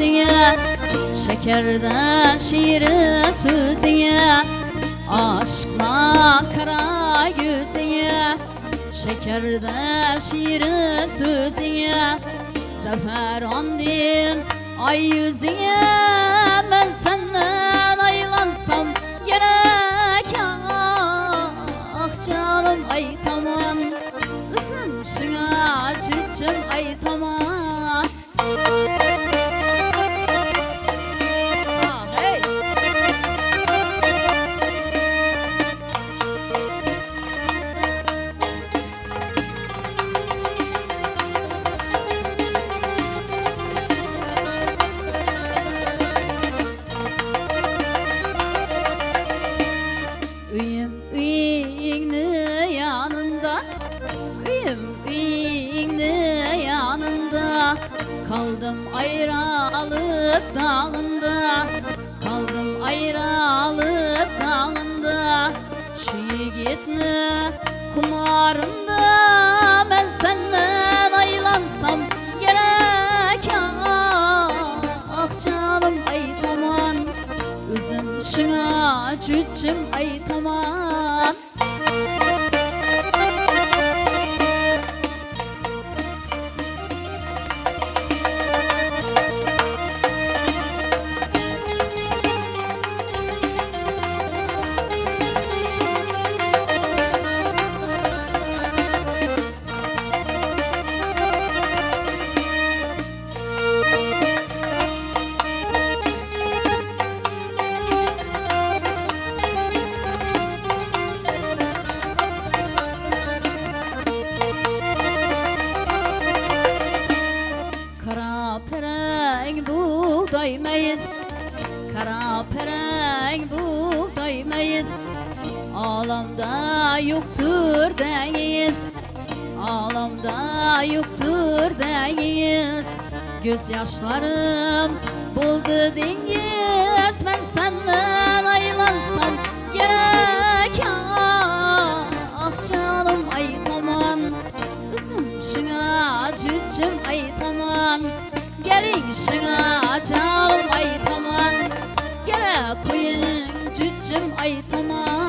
yüzüne, şekerde şiiri sözüne, aşk makara yüzüne, şekerde şiiri sözüne, zafer andin ay yüzüne, ben senden ayrılansam gerek ah canım ay tamam, kızım şuna cüccüm ay tamam. Hey. Üyüm üyünün yanında, üyüm üyünün yanında, kaldım ayrılık dağında, kaldım ayrılık dağında. Şu yiğitni kumarında, ben senden ayrılansam gerek ah canım ay tamam, üzüm şuna cüccüm ay tamam. Kara pereng buğday meyiz, kara pereng buğday meyiz, alamda yoktur deyiz, alamda yoktur deyiz. Gözyaşlarım buldu dengiz, ben senden ayrılansam gerek ah canım ay tamam, kızım şuna cüccüm ay tamam. Gelin şuna canım ay tamam, gele koyun cüccüm ay tamam.